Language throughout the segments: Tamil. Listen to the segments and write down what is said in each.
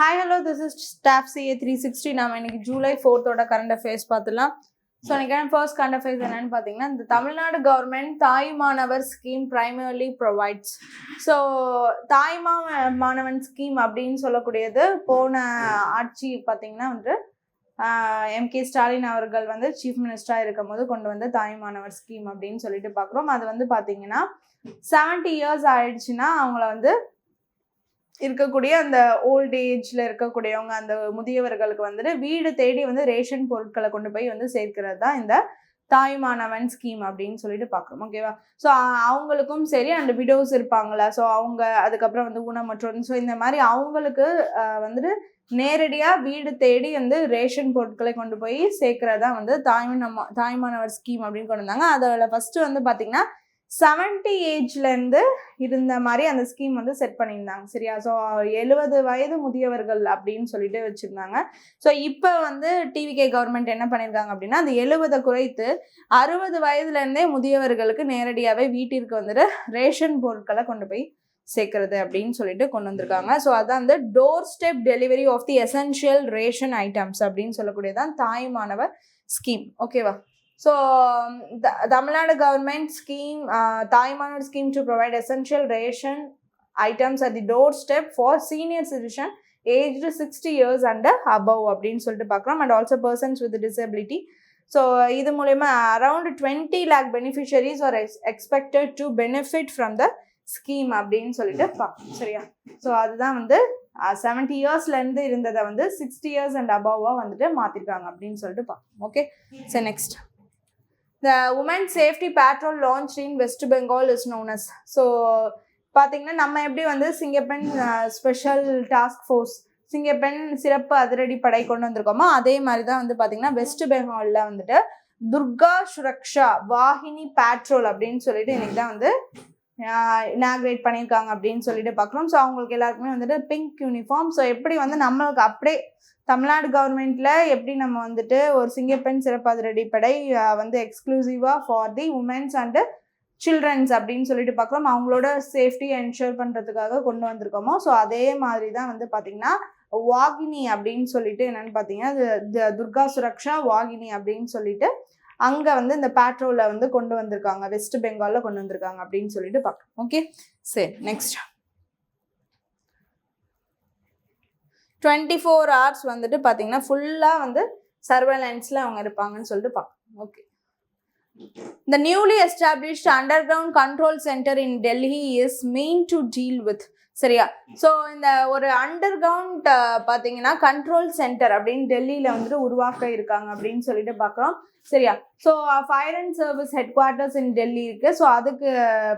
Hi, hello, this is Staff CA 360. நாம் இன்னைக்கு ஜூலை 4th கரண்ட் அஃபேர்ஸ் பார்த்துலாம். ஸோ இன்னைக்கு ஃபர்ஸ்ட் கரண்ட் அஃபேர்ஸ் என்னன்னு பார்த்தீங்கன்னா, இந்த தமிழ்நாடு கவர்மெண்ட் தாய்மானவர் ஸ்கீம் பிரைமர்லி ப்ரொவைட்ஸ். ஸோ தாய்மானவன் ஸ்கீம் அப்படின்னு சொல்லக்கூடியது போன ஆட்சி பார்த்தீங்கன்னா வந்து எம்கே ஸ்டாலின் அவர்கள் வந்து சீஃப் மினிஸ்டராக இருக்கும் போது கொண்டு வந்த தாய்மானவர் ஸ்கீம் அப்படின்னு சொல்லிட்டு பார்க்குறோம். அது வந்து பார்த்தீங்கன்னா 70 years ஆயிடுச்சுன்னா அவங்கள வந்து இருக்கக்கூடிய அந்த ஓல்ட் ஏஜ்ல இருக்கக்கூடியவங்க அந்த முதியவர்களுக்கு வந்துட்டு வீடு தேடி வந்து ரேஷன் பொருட்களை கொண்டு போய் வந்து சேர்க்கிறது தான் இந்த தாய்மானவன் ஸ்கீம் அப்படின்னு சொல்லிட்டு பார்க்குறோம். ஓகேவா? ஸோ அவங்களுக்கும் சரி அந்த விடோஸ் இருப்பாங்களா, ஸோ அவங்க அதுக்கப்புறம் வந்து ஊனமற்றோர், ஸோ இந்த மாதிரி அவங்களுக்கு வந்துட்டு நேரடியாக வீடு தேடி வந்து ரேஷன் பொருட்களை கொண்டு போய் சேர்க்கறதா வந்து தாய்மானவர் ஸ்கீம் அப்படின்னு கொண்டு வந்தாங்க. அதில் ஃபர்ஸ்ட் வந்து பார்த்தீங்கன்னா 70 ஏஜ்லேருந்து இருந்த மாதிரி அந்த ஸ்கீம் வந்து செட் பண்ணியிருந்தாங்க. சரியா? ஸோ 70 வயது முதியவர்கள் அப்படின்னு சொல்லிட்டு வச்சுருந்தாங்க. ஸோ இப்போ வந்து டிவிகே கவர்மெண்ட் என்ன பண்ணியிருக்காங்க அப்படின்னா, அந்த 70 குறைத்து 60 வயதுலேருந்தே முதியவர்களுக்கு நேரடியாகவே வீட்டிற்கு வந்துட்டு ரேஷன் பொருட்களை கொண்டு போய் சேர்க்கறது அப்படின்னு சொல்லிட்டு கொண்டு வந்திருக்காங்க. ஸோ அதான் வந்து doorstep delivery of the essential ration items அப்படின்னு சொல்லக்கூடியதான் தாய்மானவர் ஸ்கீம். ஓகேவா? So, the Tamil Nadu government scheme, Thayumanavar scheme to provide essential ration items at the doorstep for senior citizen aged 60 years and above அப்படின்னு சொல்லிட்டு பார்க்குறோம். And also persons with disability. So, இது மூலமா around 20 lakh beneficiaries are expected to benefit from the scheme அப்படின்னு சொல்லிட்டு பார்க்கணும். சரியா? ஸோ அதுதான் வந்து 70 yearsலேருந்து இருந்ததை வந்து 60 years and above வந்துட்டு மாற்றிருக்காங்க அப்படின்னு சொல்லிட்டு பார்க்கணும். Okay, so next The Women's Safety Patrol launched in West Bengal is known as. So பார்த்தீங்கன்னா நம்ம எப்படி வந்து சிங்கப்பெண் ஸ்பெஷல் டாஸ்க் ஃபோர்ஸ், சிங்கப்பெண் சிறப்பு அதிரடி படை கொண்டு வந்திருக்கோமோ அதே மாதிரி தான் வந்து பார்த்தீங்கன்னா வெஸ்ட் பெங்காலில் வந்துட்டு துர்கா சுரக்ஷா வாகினி பேட்ரோல் அப்படின்னு சொல்லிட்டு இன்னைக்கு தான் வந்து இனாக்ரேட் பண்ணியிருக்காங்க அப்படின்னு சொல்லிட்டு பார்க்குறோம். ஸோ அவங்களுக்கு எல்லாருக்குமே வந்துட்டு பிங்க் யூனிஃபார்ம். ஸோ எப்படி வந்து நம்மளுக்கு அப்படியே தமிழ்நாடு கவர்மெண்ட்ல எப்படி நம்ம வந்துட்டு ஒரு சிங்கப்பெண் சிறப்பு அதிரடி படை வந்து எக்ஸ்க்ளூசிவா for the womens and childrens அப்படின்னு சொல்லிட்டு பார்க்குறோம், அவங்களோட சேஃப்டியை என்ஷூர் பண்ணுறதுக்காக கொண்டு வந்திருக்கோமோ, ஸோ அதே மாதிரி தான் வந்து பார்த்தீங்கன்னா வாகினி அப்படின்னு சொல்லிட்டு என்னன்னு பார்த்தீங்கன்னா துர்கா சுரக்ஷா வாகினி அப்படின்னு சொல்லிட்டு அங்கே வந்து இந்த பேட்ரோலை வந்து கொண்டு வந்திருக்காங்க, வெஸ்ட் பெங்காலில் கொண்டு வந்திருக்காங்க அப்படின்னு சொல்லிட்டு பார்க்குறோம். ஓகே, சரி நெக்ஸ்ட் 24 hours வந்துட்டு பார்த்தீங்கன்னா ஃபுல்லாக வந்து சர்வேலன்ஸில் அவங்க இருப்பாங்கன்னு சொல்லிட்டு பார்க்கணும். Okay, The newly established underground control center in Delhi is meant to deal with. சரியா? ஸோ இந்த ஒரு அண்டர் கிரவுண்ட் பார்த்தீங்கன்னா கண்ட்ரோல் சென்டர் அப்படின்னு டெல்லியில் வந்துட்டு உருவாக்க இருக்காங்க அப்படின்னு சொல்லிட்டு பார்க்குறோம். சரியா? So fire and service headquarters in Delhi இருக்குது. ஸோ அதுக்கு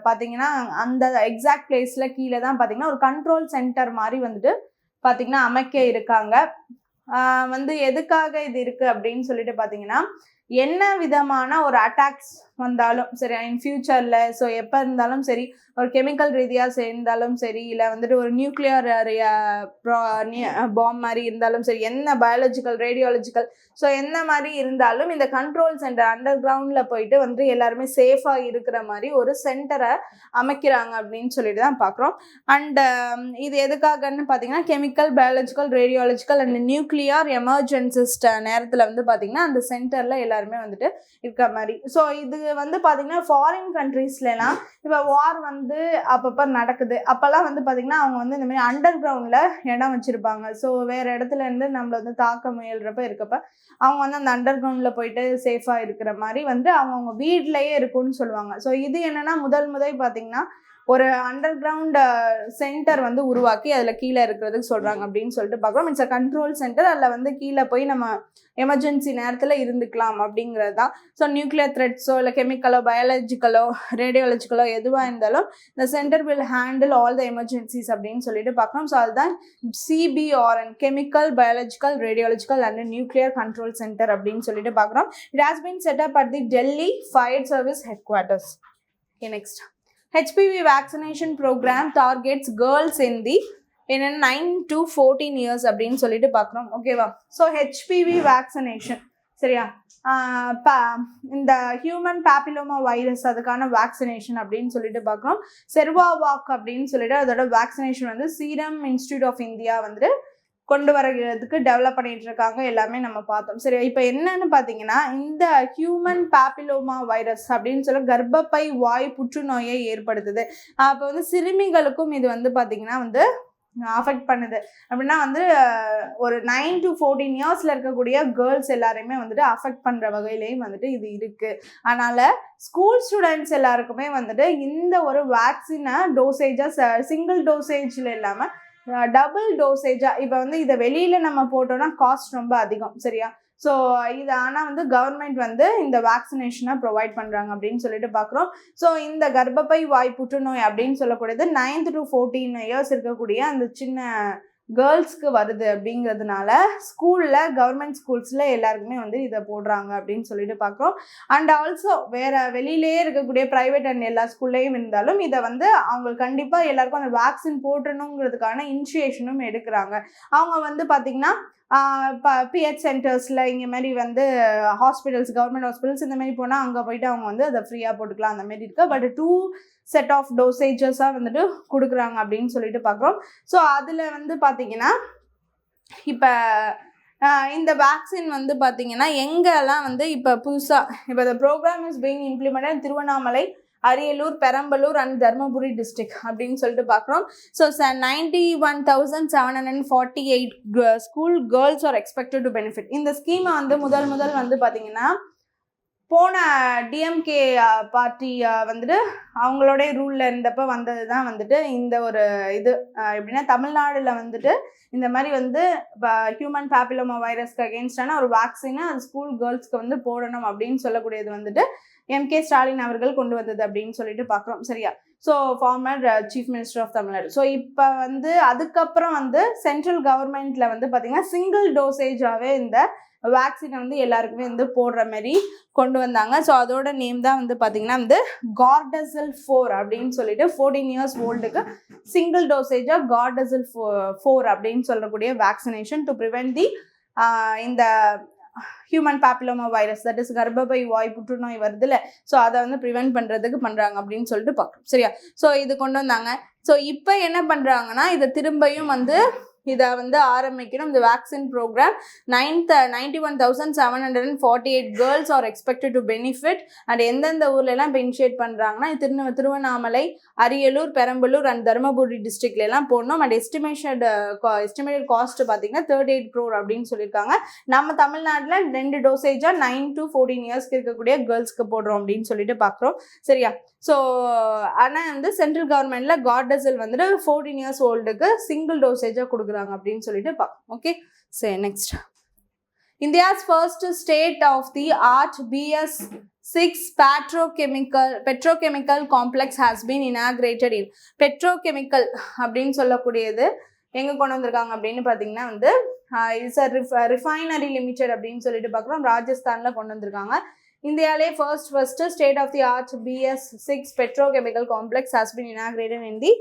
பார்த்தீங்கன்னா அந்த எக்ஸாக்ட் பிளேஸில் கீழே தான் பார்த்தீங்கன்னா ஒரு கண்ட்ரோல் சென்டர் மாதிரி வந்துட்டு பார்த்தீங்கன்னா அமைக்க இருக்காங்க. வந்து எதுக்காக இது இருக்குது அப்படின்னு சொல்லிட்டு பார்த்தீங்கன்னா, என்ன விதமான ஒரு அட்டாக்ஸ் வந்தாலும் சரி இன் ஃபியூச்சரில், ஸோ எப்போ இருந்தாலும் சரி, ஒரு கெமிக்கல் ரீதியாக சேர்ந்தாலும் சரி, இல்லை வந்துட்டு ஒரு நியூக்ளியர் பாம் மாதிரி இருந்தாலும் சரி, என்ன பயாலஜிக்கல் ரேடியாலஜிக்கல், ஸோ என்ன மாதிரி இருந்தாலும் இந்த கண்ட்ரோல் சென்டர் அண்டர் கிரவுண்டில் போயிட்டு வந்து எல்லாருமே சேஃபாக இருக்கிற மாதிரி ஒரு சென்டரை அமைக்கிறாங்க அப்படின்னு சொல்லிட்டு தான் பார்க்குறோம். அண்ட் இது எதுக்காகன்னு பார்த்தீங்கன்னா chemical biological radiological and nuclear எமர்ஜென்சிஸ்ட் நேரத்தில் வந்து பார்த்தீங்கன்னா அந்த சென்டரில் எல்லாருமே வந்துட்டு இருக்கிற மாதிரி. ஸோ இது வந்து பார்த்தீங்கன்னா ஃபாரின் கண்ட்ரீஸ்லாம் இப்போ வார் வந்து அப்பப்போ நடக்குது, அப்போல்லாம் வந்து பார்த்தீங்கன்னா அவங்க வந்து இந்த மாதிரி அண்டர் கிரவுண்டில் இடம் வச்சுருப்பாங்க. ஸோ வேறு இடத்துல இருந்து நம்மளை வந்து தாக்க முயல்றப்ப இருக்கப்ப அவங்க வந்து அந்த அண்டர் கிரவுண்டில் போயிட்டு சேஃபாக இருக்கிற மாதிரி வந்து அவங்க வீட்லேயே இருக்கும்னு சொல்லுவாங்க. ஸோ இது என்னென்னா முதல் பார்த்தீங்கன்னா ஒரு அண்டர் கிரவுண்ட் சென்டர் வந்து உருவாக்கி அதில் கீழே இருக்கிறதுக்கு சொல்கிறாங்க அப்படின்னு சொல்லிட்டு பார்க்குறோம். It's a control centre. அதில் வந்து கீழே போய் நம்ம எமர்ஜென்சி நேரத்தில் இருந்துக்கலாம் அப்படிங்கிறது தான். ஸோ நியூக்ளியர் த்ரெட்ஸோ இல்லை கெமிக்கலோ பயாலஜிக்கலோ ரேடியாலஜிக்கலோ எதுவாக இருந்தாலும் இந்த centre will handle all the emergencies அப்படின்னு சொல்லிட்டு பார்க்குறோம். ஸோ அதுதான் CBRN chemical biological radiological and nuclear control centre அப்படின்னு சொல்லிட்டு பார்க்குறோம். It has been set up at the Delhi fire service head quarters. Next HPV vaccination program targets girls in the 9 to 14 years அப்படின்னு சொல்லிட்டு பார்க்குறோம். ஓகேவா? ஸோ HPV வேக்சினேஷன் சரியா, இந்த ஹியூமன் பேப்பிலோமா வைரஸ் அதுக்கான வேக்சினேஷன் அப்படின்னு சொல்லிட்டு பார்க்குறோம். செர்வாவாக் அப்படின்னு சொல்லிட்டு அதோட வேக்சினேஷன் வந்து சீரம் இன்ஸ்டியூட் ஆஃப் இந்தியா வந்துட்டு கொண்டு வரதுக்கு டெவலப் பண்ணிட்டு இருக்காங்க, எல்லாமே நம்ம பார்த்தோம். சரி, இப்போ என்னன்னு பார்த்தீங்கன்னா, இந்த ஹியூமன் பாப்பிலோமா வைரஸ் அப்படின்னு சொல்லி கர்ப்பப்பை வாய் புற்றுநோயை ஏற்படுத்துது. அப்போ வந்து சிறுமிகளுக்கும் இது வந்து பார்த்தீங்கன்னா வந்து அஃபெக்ட் பண்ணுது. அப்படின்னா வந்து ஒரு 9 to 14 இயர்ஸ்ல இருக்கக்கூடிய கேர்ள்ஸ் எல்லாரையுமே வந்துட்டு அஃபெக்ட் பண்ற வகையிலையும் வந்துட்டு இது இருக்கு. அதனால ஸ்கூல் ஸ்டூடெண்ட்ஸ் எல்லாருக்குமே வந்துட்டு இந்த ஒரு வேக்சினை டோசேஜா சிங்கிள் டோசேஜ்ல இல்லாம டபுள் டோசேஜா, இப்போ வந்து இதை வெளியில நம்ம போட்டோம்னா காஸ்ட் ரொம்ப அதிகம், சரியா? ஸோ இது ஆனால் வந்து கவர்மெண்ட் வந்து இந்த வேக்சினேஷனை ப்ரொவைட் பண்ணுறாங்க அப்படின்னு சொல்லிட்டு பார்க்குறோம். ஸோ இந்த கர்ப்பப்பை வாய் புற்றுநோய் அப்படின்னு சொல்லக்கூடியது 9 to 14 இயர்ஸ் இருக்கக்கூடிய அந்த சின்ன கேர்ள்ஸ்க்கு வருது அப்படிங்கிறதுனால ஸ்கூலில், கவர்மெண்ட் ஸ்கூல்ஸில் எல்லாருக்குமே வந்து இதை போடுறாங்க அப்படின்னு சொல்லிட்டு பார்க்குறோம். அண்ட் ஆல்சோ வேறு வெளியிலேயே இருக்கக்கூடிய ப்ரைவேட் அண்ட் எல்லா ஸ்கூல்லையும் இருந்தாலும் இதை வந்து அவங்க கண்டிப்பாக எல்லாருக்கும் அந்த வேக்சின் போட்டணுங்கிறதுக்கான இனிஷியேஷனும் எடுக்கிறாங்க. அவங்க வந்து பார்த்திங்கன்னா பிஹெச் சென்டர்ஸில் இங்கே மாதிரி வந்து ஹாஸ்பிட்டல்ஸ், கவர்மெண்ட் ஹாஸ்பிட்டல்ஸ் இந்த மாதிரி போனால் அங்கே போயிட்டு அவங்க வந்து அதை ஃப்ரீயாக போட்டுக்கலாம், அந்த மாதிரி இருக்குது. பட் 2 செட் ஆஃப் டோசேஜஸாக வந்துட்டு கொடுக்குறாங்க அப்படின்னு சொல்லிட்டு பார்க்குறோம். ஸோ அதில் வந்து பார்த்தீங்கன்னா இப்போ இந்த வேக்சின் வந்து பார்த்தீங்கன்னா எங்கெல்லாம் வந்து இப்போ புதுசாக இப்போ the program is being implemented in Tiruvannamalai, Ariyalur, Perambalur and Dharmapuri district அப்படின்னு சொல்லிட்டு பார்க்குறோம். So 91,748 school girls are expected to benefit. இந்த ஸ்கீமை வந்து முதல் வந்து பார்த்தீங்கன்னா போன டிஎம்கே பார்ட்டி வந்துட்டு அவங்களோடைய ரூலில் இருந்தப்போ வந்தது தான் வந்துட்டு இந்த ஒரு இது எப்படின்னா தமிழ்நாடுல வந்துட்டு இந்த மாதிரி வந்து ஹியூமன் பாப்பிலோமா வைரஸ்க்கு அகெயின்ஸ்டான ஒரு வேக்சினை அது ஸ்கூல் கேர்ள்ஸ்க்கு வந்து போடணும் அப்படின்னு சொல்லக்கூடியது வந்துட்டு எம்கே ஸ்டாலின் அவர்கள் கொண்டு வந்தது அப்படின்னு சொல்லிட்டு பார்க்குறோம், சரியா? So former chief minister of Tamil Nadu. So இப்போ வந்து அதுக்கப்புறம் வந்து சென்ட்ரல் கவர்மெண்ட்ல வந்து பார்த்தீங்கன்னா சிங்கிள் டோசேஜாகவே இந்த வேக்சினை வந்து எல்லாருக்குமே வந்து போடுற மாதிரி கொண்டு வந்தாங்க. ஸோ அதோட நேம் தான் வந்து பார்த்தீங்கன்னா வந்து கார்டசல் 4 அப்படின்னு சொல்லிட்டு 14 இயர்ஸ் ஓல்டுக்கு சிங்கிள் டோசேஜாக கார்டசல் 4 அப்படின்னு சொல்லக்கூடிய வேக்சினேஷன் டு ப்ரிவென்ட் தி இந்த human papilloma virus, that is கர்ப்பப்பை வாய் புற்றுநோய் வருதுல்ல, ஸோ அதை வந்து ப்ரிவென்ட் பண்ணுறதுக்கு பண்ணுறாங்க அப்படின்னு சொல்லிட்டு பார்க்குறோம், சரியா? ஸோ இது கொண்டு வந்தாங்க. ஸோ இப்போ என்ன பண்ணுறாங்கன்னா இதை திரும்பியும் வந்து இதை வந்து ஆரம்பிக்கணும். இந்த vaccine programme 91,748 girls are expected to benefit. And எந்தெந்த ஊர்லலாம் இப்போ இனிஷியேட் பண்ணுறாங்கன்னா திருவண்ணாமலை, அரியலூர், பெரம்பலூர் அண்ட் தருமபுரி டிஸ்ட்ரிக்ட்லாம் போடணும். அண்ட் எஸ்டிமேட்டட் காஸ்ட் பார்த்தீங்கன்னா 38 crore அப்படின்னு சொல்லியிருக்காங்க. நம்ம தமிழ்நாட்டில் 2 டோசேஜாக 9 to 14 இயர்ஸ்க்கு இருக்கக்கூடிய கேர்ள்ஸ்க்கு போடுறோம் அப்படின்னு சொல்லிட்டு பார்க்குறோம், சரியா? ஸோ ஆனால் வந்து சென்ட்ரல் கவர்மெண்ட்ல கார்டசல் வந்துட்டு 14 இயர்ஸ் ஓல்டுக்கு சிங்கிள் டோசேஜாக கொடுக்குறாங்க அப்படின்னு சொல்லிட்டு பார்க்கணும். ஓகே, சரி, next. India's first state of the art BS6 petrochemical complex has been inaugurated in. Petrochemical அப்படின்னு சொல்லக்கூடியது எங்கே கொண்டு வந்திருக்காங்க அப்படின்னு பார்த்தீங்கன்னா வந்து இட்ஸ் ரிஃபைனரி லிமிடெட் அப்படின்னு சொல்லிட்டு பார்க்குறோம், ராஜஸ்தானில் கொண்டு வந்திருக்காங்க. இந்தியாவிலே first state of the art BS6 petrochemical complex has been inaugurated in the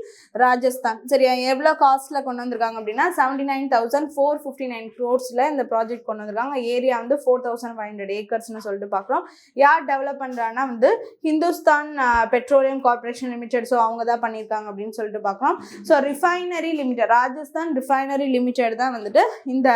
Rajasthan, சரியா? எவ்வளோ காஸ்ட்டில் கொண்டு வந்திருக்காங்க அப்படின்னா 79,459 crores இந்த ப்ராஜெக்ட் கொண்டு வந்திருக்காங்க. ஏரியா வந்து 4,500 acresன்னு சொல்லிட்டு பார்க்குறோம். யார் டெவலப் பண்ணுறாங்கன்னா வந்து Hindustan petroleum corporation limited, so அவங்க தான் பண்ணியிருக்காங்க அப்படின்னு சொல்லிட்டு பார்க்குறோம். So refinery limited, Rajasthan refinery limited தான் வந்துட்டு இந்த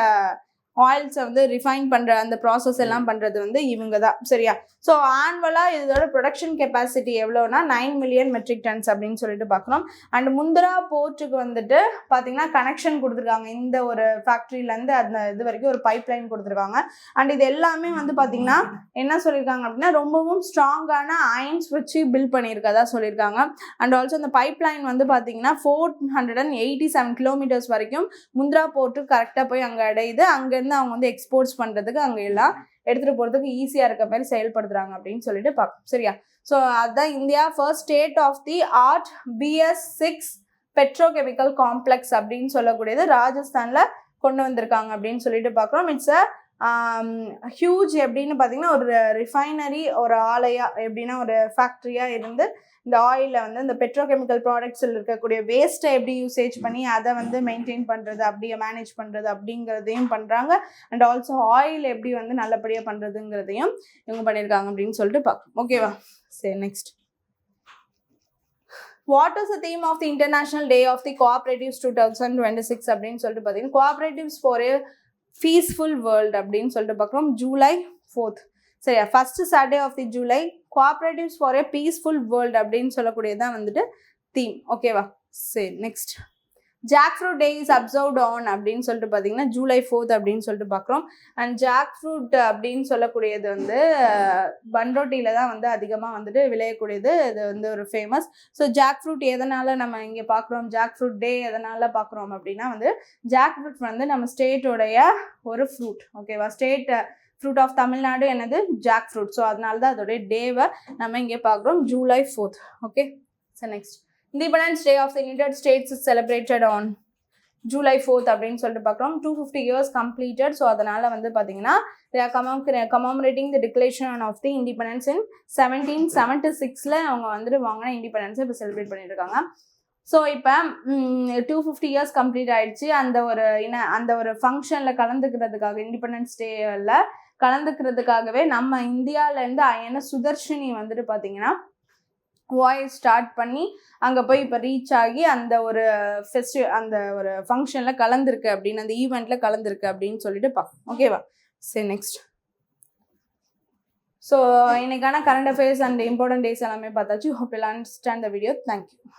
ஆயில்ஸை வந்து ரிஃபைன் பண்ணுற அந்த ப்ராசஸ் எல்லாம் பண்ணுறது வந்து இவங்க தான், சரியா? ஸோ ஆனுவலாக இதோட ப்ரொடக்ஷன் கெப்பாசிட்டி எவ்வளோனா 9 million metric tons அப்படின்னு சொல்லிட்டு பார்க்குறோம். அண்ட் முந்திரா போர்ட்டுக்கு வந்துட்டு பார்த்தீங்கன்னா கனெக்ஷன் கொடுத்துருக்காங்க. இந்த ஒரு ஃபேக்ட்ரியிலேருந்து அந்த இது வரைக்கும் ஒரு பைப் லைன் கொடுத்துருக்காங்க. அண்ட் இது எல்லாமே வந்து பார்த்தீங்கன்னா என்ன சொல்லியிருக்காங்க அப்படின்னா ரொம்பவும் ஸ்ட்ராங்கான அயன்ஸ் வச்சு பில்ட் பண்ணியிருக்கதா சொல்லியிருக்காங்க. அண்ட் ஆல்சோ அந்த பைப் லைன் வந்து பார்த்தீங்கன்னா 487 kilometers வரைக்கும் முந்திரா போர்ட்டுக்கு கரெக்டாக போய் அங்கே அடையுது. அங்கேருந்து அவங்க வந்து எக்ஸ்போர்ட்ஸ் பண்ணுறதுக்கு அங்கே எல்லாம் எடுத்துகிட்டு போகிறதுக்கு ஈஸியாக இருக்க மாதிரி செயல்படுத்துகிறாங்க அப்படின்னு சொல்லிட்டு பார்க்கணும், சரியா? ஸோ அதுதான் India first state of the art BS6 petrochemical complex அப்படின்னு சொல்லக்கூடியது ராஜஸ்தானில் கொண்டு வந்திருக்காங்க அப்படின்னு சொல்லிட்டு பார்க்குறோம். இட்ஸ் ஹியூஜ் எப்படின்னு பார்த்தீங்கன்னா ஒரு ரிஃபைனரி, ஒரு ஆலையா, எப்படின்னா ஒரு ஃபேக்ட்ரியாக இருந்து இந்த ஆயிலில் வந்து இந்த பெட்ரோகெமிக்கல் ப்ராடக்ட்ஸில் இருக்கக்கூடிய வேஸ்ட்டை எப்படி யூசேஜ் பண்ணி அதை வந்து மெயின்டைன் பண்ணுறது, அப்படியே மேனேஜ் பண்ணுறது அப்படிங்கிறதையும் பண்ணுறாங்க. அண்ட் ஆல்சோ ஆயில் எப்படி வந்து நல்லபடியாக பண்ணுறதுங்கிறதையும் இவங்க பண்ணியிருக்காங்க அப்படின்னு சொல்லிட்டு பார்க்கணும், ஓகேவா? சரி, next. What is the theme of the international day of the cooperatives 2026 அப்படின்னு சொல்லிட்டு பார்த்தீங்கன்னா cooperatives for a peaceful world அப்படின்னு சொல்லிட்டு பார்க்குறோம். ஜூலை 4th சரியா, first Saturday of the July cooperatives for a peaceful world அப்படின்னு சொல்லக்கூடியதான் வந்துட்டு தீம். ஓகேவா? சரி, next jackfruit day is observed on அப்படின்னு சொல்லிட்டு பார்த்தீங்கன்னா ஜூலை 4th அப்படின்னு சொல்லிட்டு பார்க்குறோம். அண்ட் ஜாக் ஃப்ரூட் அப்படின்னு சொல்லக்கூடியது வந்து பண்ரோட்டியில தான் வந்து அதிகமாக வந்துட்டு விளையக்கூடியது. இது வந்து ஒரு ஃபேமஸ். ஸோ ஜாக் ஃப்ரூட் எதனால் நம்ம இங்கே பார்க்குறோம், ஜாக் ஃப்ரூட் டே எதனால் பார்க்குறோம் அப்படின்னா வந்து ஜாக் ஃப்ரூட் வந்து நம்ம ஸ்டேட்டோடைய ஒரு ஃப்ரூட். ஓகேவா? ஸ்டேட் ஃப்ரூட் ஆஃப் தமிழ்நாடு என்னது? Jack fruit. ஸோ அதனால தான் அதோடைய டேவை நம்ம இங்கே பார்க்குறோம் July 4th. Okay, so next Independence Day of the United States is celebrated on July 4th அப்படின்னு சொல்லிட்டு பார்க்குறோம். 250 years completed. ஸோ அதனால் வந்து பார்த்தீங்கன்னா they are commemorating the declaration of the independence in 1776 அவங்க வந்துட்டு வாங்கின இண்டிபெண்டன்ஸை இப்போ செலிப்ரேட் பண்ணிட்டு இருக்காங்க. ஸோ இப்போ 250 years கம்ப்ளீட் ஆயிடுச்சு. அந்த ஒரு ஃபங்க்ஷனில் கலந்துக்கிறதுக்காக இண்டிபெண்டன்ஸ் டேவில் கலந்துக்கிறதுக்காகவே நம்ம இந்தியாவிலேருந்து ஐஎன்எஸ் சுதர்ஷினி வந்துட்டு பார்த்தீங்கன்னா வாய்ஸ் ஸ்டார்ட் பண்ணி அங்கே போய் இப்போ ரீச் ஆகி அந்த ஒரு அந்த ஒரு ஃபங்க்ஷனில் கலந்துருக்கு அப்படின்னு, அந்த ஈவெண்ட்டில் கலந்துருக்கு அப்படின்னு சொல்லிட்டு பார்க்கணும். ஓகேவா? சரி, நெக்ஸ்ட். ஸோ இன்னைக்கான current affairs and important days எல்லாமே பார்த்தாச்சு. Hope you understand the video. Thank you.